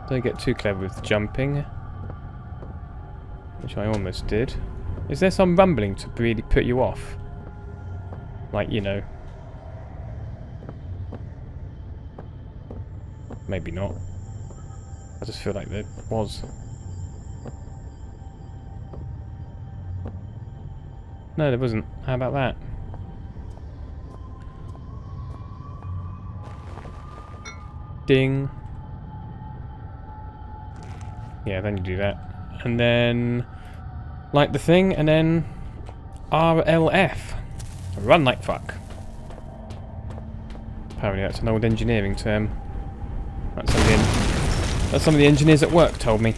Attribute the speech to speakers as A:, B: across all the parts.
A: Don't get too clever with jumping. Which I almost did. Is there some rumbling to really put you off? Like, you know. Maybe not. I just feel like there was. No, there wasn't. How about that? Ding. Yeah, then you do that. And then light the thing, and then RLF. Run like fuck. Apparently that's an old engineering term. That's some of the engineers at work told me.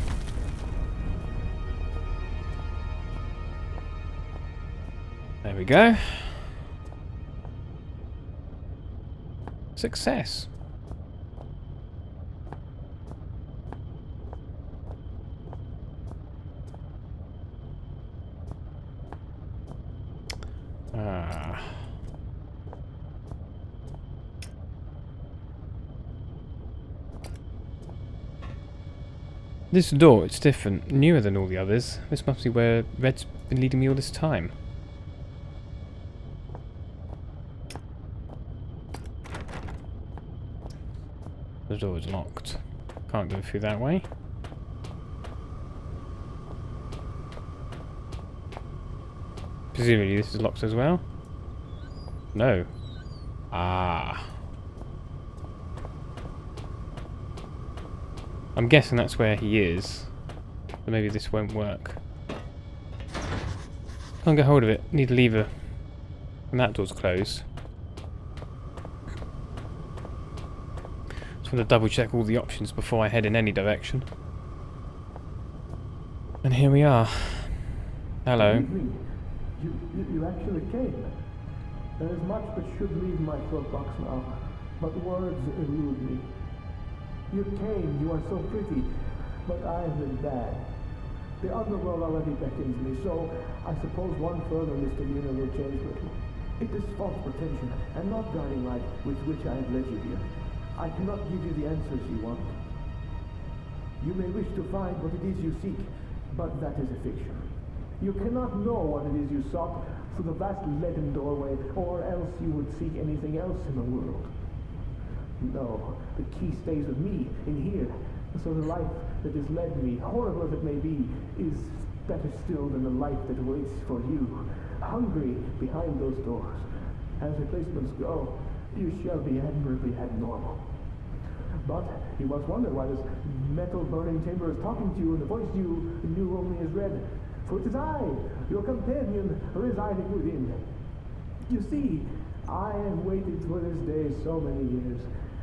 A: There we go. Success. This door, it's different, newer than all the others. This must be where Red's been leading me all this time. The door is locked. Can't go through that way. Presumably this is locked as well? No. Ah. I'm guessing that's where he is. But maybe this won't work. Can't get hold of it. Need a lever. And that door's closed. Just want to double check all the options before I head in any direction. And here we are. Hello.
B: You actually came. There is much that should leave my throat box now, but words elude me. You came, you are so pretty, but I have been bad. The underworld already beckons me, so I suppose one further misdemeanor will change little. It is false pretension, and not guiding light with which I have led you here. I cannot give you the answers you want. You may wish to find what it is you seek, but that is a fiction. You cannot know what it is you sought through the vast leaden doorway, or else you would seek anything else in the world. No, the key stays with me, in here. So the life that has led me, horrible as it may be, is better still than the life that waits for you, hungry behind those doors. As replacements go, you shall be admirably abnormal. But you must wonder why this metal burning chamber is talking to you, and the voice you knew only as Red. For it is I, your companion, residing within. You see, I have waited for this day so many years.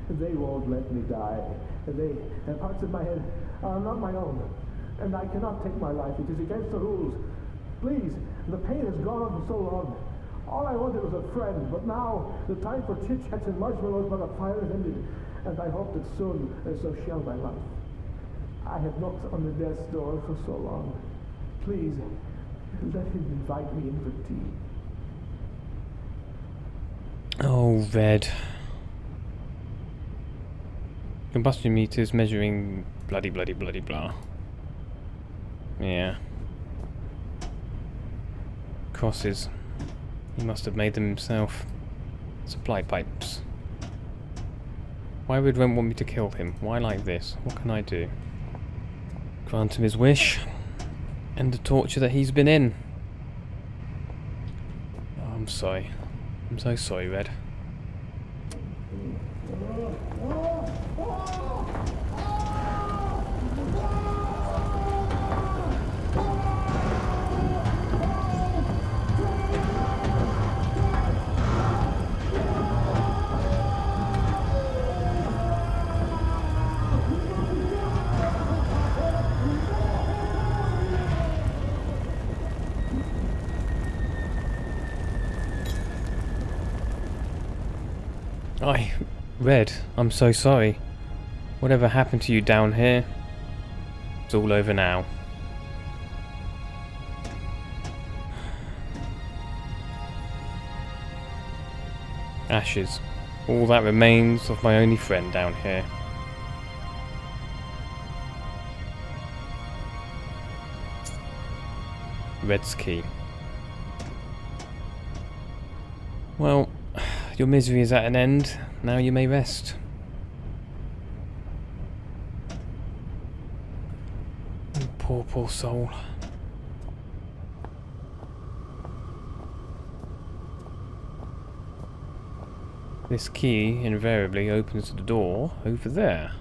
B: They won't let me die. And parts of my head are not my own. And I cannot take my life. It is against the rules. Please, the pain has gone on for so long. All I wanted was a friend, but now the time for chit-chats and marshmallows by the fire has ended. And I hope that soon so shall my life. I have knocked on the death's door for so long. Please, let him invite me in for tea.
A: Oh, Red. Combustion meters measuring bloody blah. Yeah. Crosses. He must have made them himself. Supply pipes. Why would Ren want me to kill him? Why like this? What can I do? Grant him his wish. End the torture that he's been in. Oh, I'm sorry. I'm so sorry, Red. Red, I'm so sorry. Whatever happened to you down here, it's all over now. Ashes. All that remains of my only friend down here. Red's key. Well, your misery is at an end. Now you may rest. You poor, poor soul. This key invariably opens the door over there.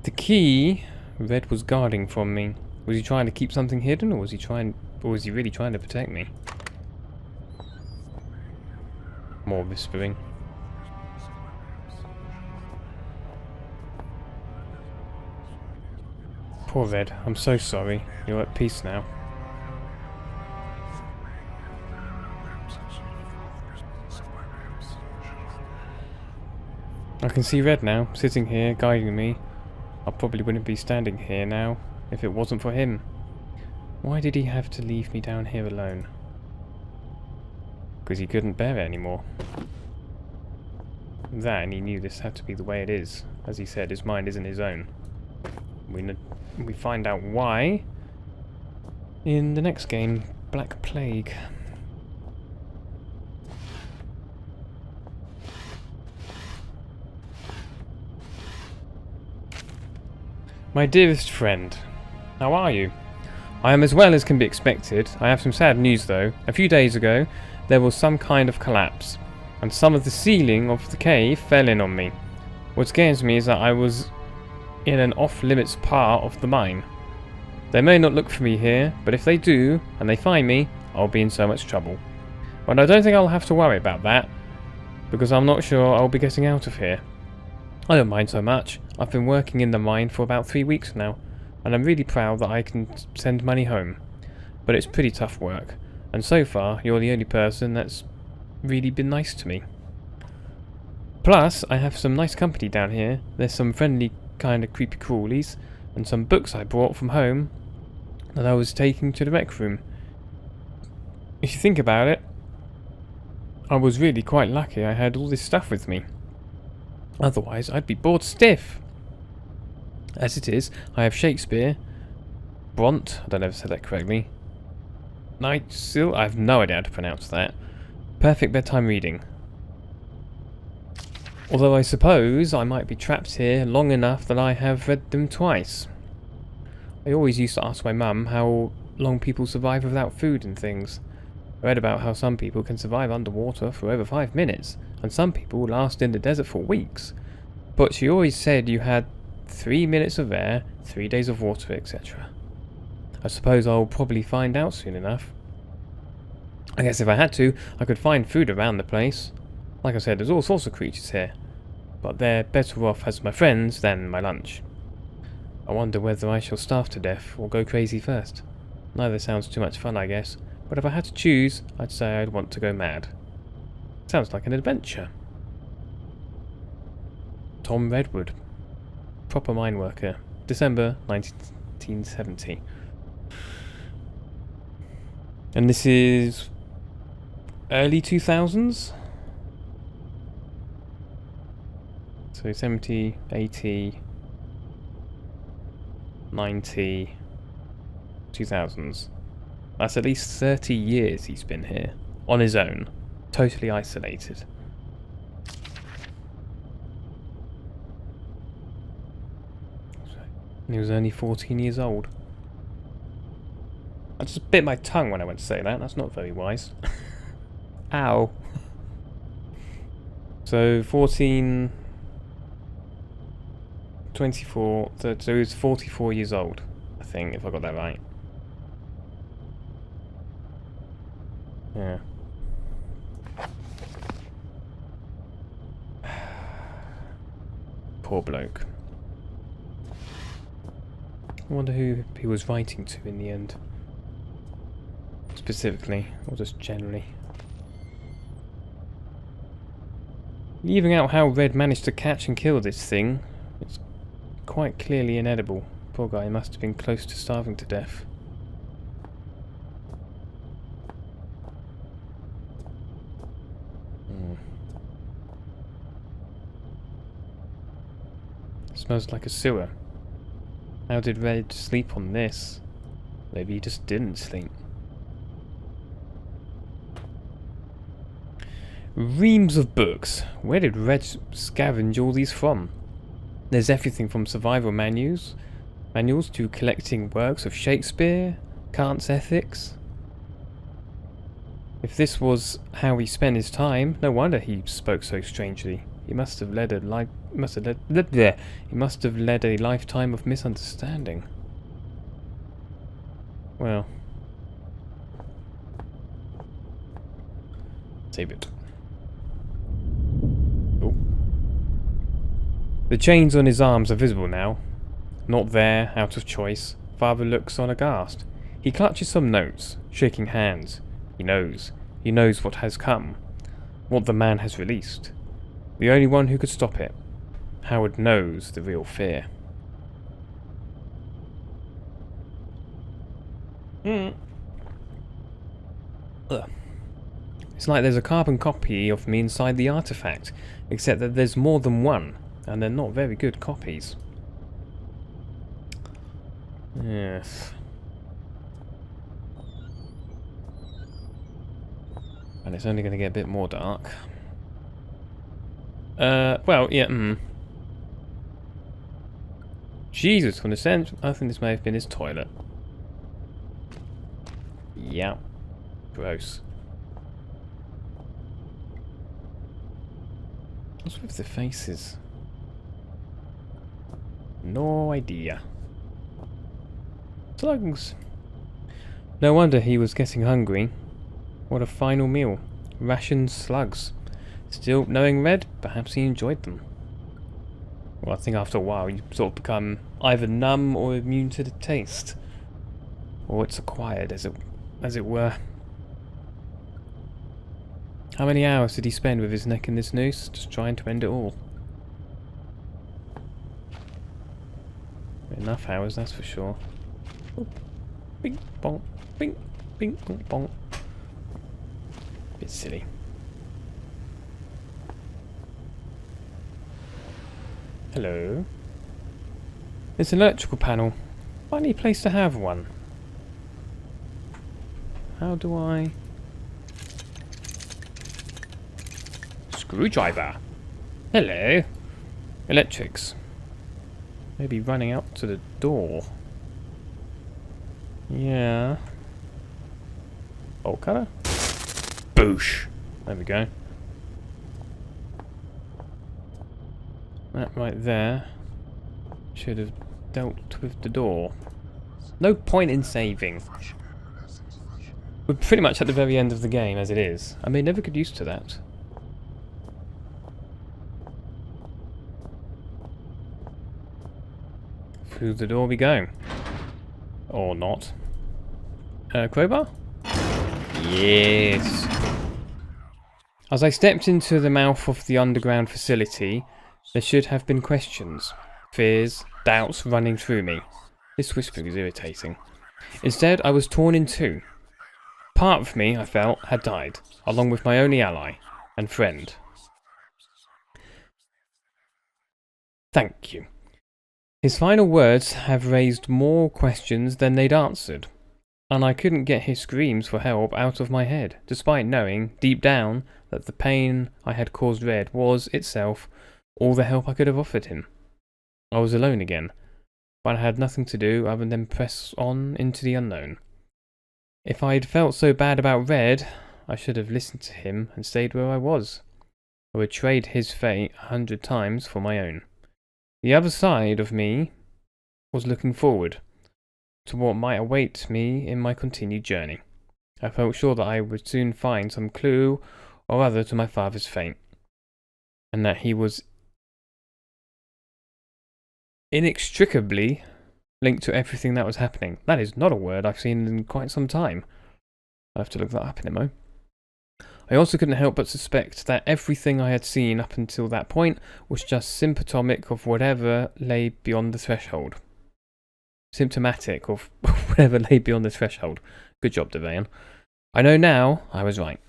A: The key Red was guarding from me. Was he trying to keep something hidden, or was he really trying to protect me? More whispering. Poor Red, I'm so sorry. You're at peace now. I can see Red now, sitting here, guiding me. I probably wouldn't be standing here now if it wasn't for him. Why did he have to leave me down here alone? Because he couldn't bear it anymore. That, and he knew this had to be the way it is. As he said, his mind isn't his own. We find out why in the next game, Black Plague. My dearest friend, how are you? I am as well as can be expected. I have some sad news though. A few days ago, there was some kind of collapse, and some of the ceiling of the cave fell in on me. What scares me is that I was in an off-limits part of the mine. They may not look for me here, but if they do, and they find me, I'll be in so much trouble. But I don't think I'll have to worry about that, because I'm not sure I'll be getting out of here. I don't mind so much. I've been working in the mine for about 3 weeks now, and I'm really proud that I can send money home. But it's pretty tough work, and so far you're the only person that's really been nice to me. Plus, I have some nice company down here. There's some friendly kind of creepy crawlies, and some books I brought from home that I was taking to the rec room. If you think about it, I was really quite lucky I had all this stuff with me. Otherwise, I'd be bored stiff. As it is, I have Shakespeare, Bront, I don't know if I said that correctly, Nightsil, I have no idea how to pronounce that, perfect bedtime reading. Although I suppose I might be trapped here long enough that I have read them twice. I always used to ask my mum how long people survive without food and things. I read about how some people can survive underwater for over 5 minutes, and some people last in the desert for weeks. But she always said you had 3 minutes of air, 3 days of water, etc. I suppose I'll probably find out soon enough. I guess if I had to, I could find food around the place. Like I said, there's all sorts of creatures here, but they're better off as my friends than my lunch. I wonder whether I shall starve to death or go crazy first. Neither sounds too much fun, I guess, but if I had to choose, I'd say I'd want to go mad. Sounds like an adventure. Tom Redwood, proper mine worker, December 1970. And this is early 2000s? So 70, 80, 90, 2000s. That's at least 30 years he's been here, on his own, totally isolated. And he was only 14 years old. I just bit my tongue when I went to say that, that's not very wise. Ow. So 14... 24, so he was 44 years old, I think, if I got that right. Yeah. Poor bloke. I wonder who he was writing to in the end. Specifically, or just generally. Leaving out how Red managed to catch and kill this thing, it's quite clearly inedible. Poor guy must have been close to starving to death. smells like a sewer. How did Red sleep on this? Maybe he just didn't sleep. Reams of books. Where did Red scavenge all these from? There's everything from survival manuals to collecting works of Shakespeare, Kant's Ethics. If this was how he spent his time, no wonder he spoke so strangely. He must have led a lifetime of misunderstanding. Well, save it. Oh. The chains on his arms are visible now. Not there, out of choice. Father looks on aghast. He clutches some notes, shaking hands. He knows. He knows what has come. What the man has released. The only one who could stop it. Howard knows the real fear. Ugh. It's like there's a carbon copy of me inside the artifact, except that there's more than one, and they're not very good copies. Yes. And it's only going to get a bit more dark. Well, yeah, Jesus, from the sense, I think this may have been his toilet. Yeah. Gross. What's with the faces? No idea. Slugs. No wonder he was getting hungry. What a final meal. Rationed slugs. Still, knowing Red, perhaps he enjoyed them. Well, I think after a while you sort of become either numb or immune to the taste. Or it's acquired, as it were. How many hours did he spend with his neck in this noose, just trying to end it all? Enough hours, that's for sure. Oh. Bing, bong, bing, bing, bong, bong. Bit silly. Hello. It's an electrical panel. Funny place to have one. How do I... Screwdriver. Hello. Electrics. Maybe running out to the door. Yeah. Bolt cutter. Boosh. There we go. That right there should have dealt with the door. No point in saving. We're pretty much at the very end of the game as it is. I may never get used to that. Through the door we go. Or not. Crowbar? Yes. As I stepped into the mouth of the underground facility, there should have been questions, fears, doubts running through me. This whispering is irritating. Instead, I was torn in two. Part of me, I felt, had died, along with my only ally and friend. Thank you. His final words have raised more questions than they'd answered, and I couldn't get his screams for help out of my head, despite knowing, deep down, that the pain I had caused Red was, itself, all the help I could have offered him. I was alone again, but I had nothing to do other than press on into the unknown. If I'd felt so bad about Red, I should have listened to him and stayed where I was. I would trade his fate 100 times for my own. The other side of me was looking forward to what might await me in my continued journey. I felt sure that I would soon find some clue or other to my father's fate, and that he was inextricably linked to everything that was happening. That is not a word I've seen in quite some time. I'll have to look that up in a mo. I also couldn't help but suspect that everything I had seen up until that point was just symptomatic of whatever lay beyond the threshold. Symptomatic of whatever lay beyond the threshold. Good job, Dervaon. I know now I was right.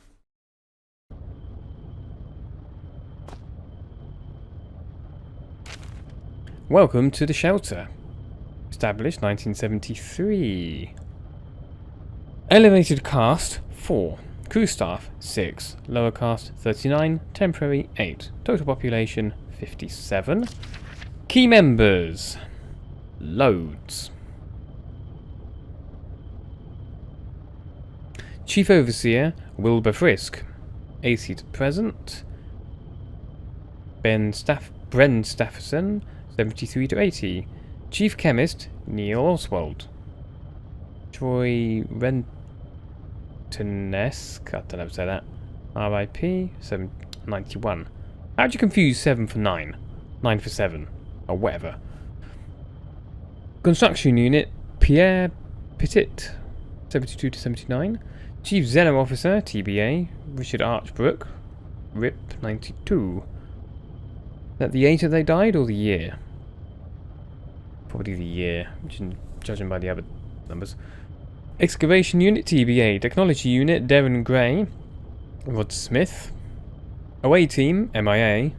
A: Welcome to the shelter. Established 1973. Elevated cast 4. Crew staff 6. Lower cast 39. Temporary 8. Total population 57. Key members. Loads. Chief Overseer Wilbur Frisk. AC to present. Bren Stafferson 73 to 80. Chief Chemist Neil Oswald. Troy Rentonesque, I don't know how to say that. RIP 791. How'd you confuse 7 for 9? 9 for 7. Or whatever. Construction Unit Pierre Petit 72 to 79. Chief Xeno Officer TBA Richard Archbrook RIP 92. Is that the age that they died or the year? Probably the year, judging by the other numbers. Excavation Unit TBA. Technology Unit Darren Gray Rod Smith. Away Team MIA.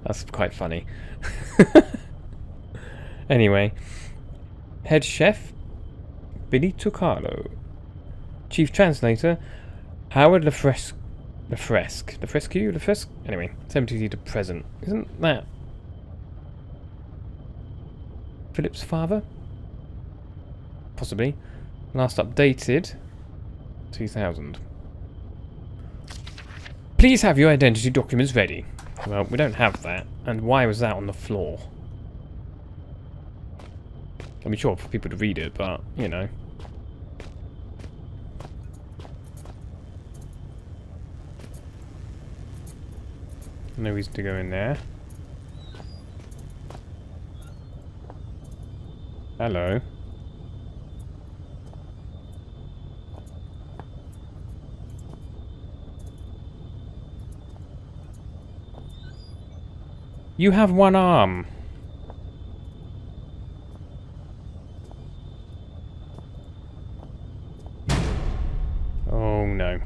A: That's quite funny. Anyway. Head Chef Billy Tuccaro. Chief Translator Howard Lefresque. Anyway, 73 to present. Isn't that Philip's father? Possibly. Last updated 2000. Please have your identity documents ready. Well, we don't have that. And why was that on the floor? I mean, sure, for people to read it, but, you know. No reason to go in there. Hello. You have one arm. Oh no.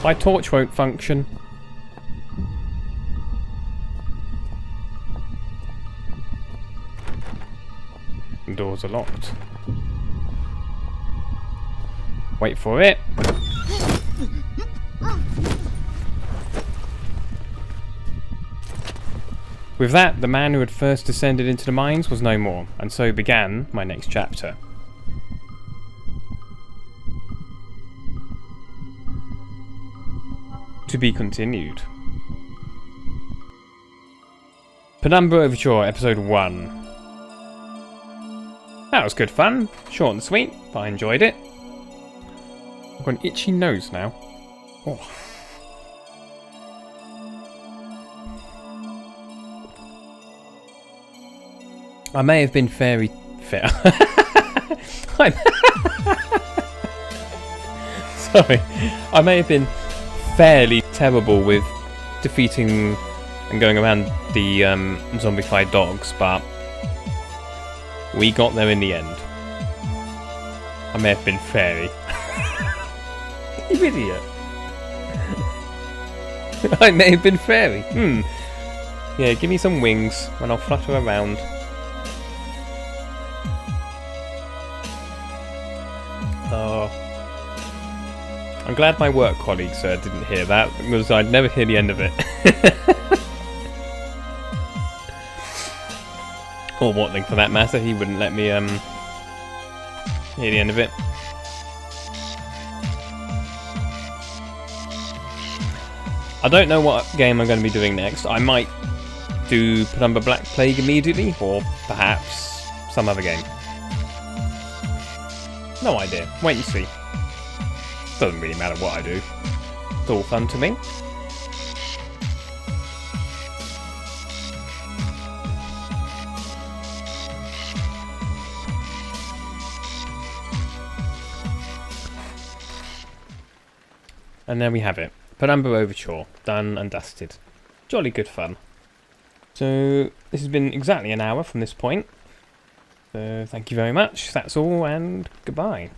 A: My torch won't function. The doors are locked. Wait for it. With that, the man who had first descended into the mines was no more, and so began my next chapter. To be continued. Penumbra Overture, Episode 1. That was good fun. Short and sweet, but I enjoyed it. I've got an itchy nose now. Oh. I may have been fair. Sorry. I may have been fairly terrible with defeating and going around the zombified dogs, but we got there in the end. I may have been fairy. You idiot. I may have been fairy. Yeah, give me some wings and I'll flutter around. Oh. I'm glad my work colleagues didn't hear that, because I'd never hear the end of it. Or Watling for that matter, he wouldn't let me hear the end of it. I don't know what game I'm going to be doing next. I might do Penumbra Black Plague immediately, or perhaps some other game. No idea. Wait and see. Doesn't really matter what I do. It's all fun to me. And there we have it. Penumbra Overture. Done and dusted. Jolly good fun. So, this has been exactly an hour from this point. So, thank you very much. That's all, and goodbye.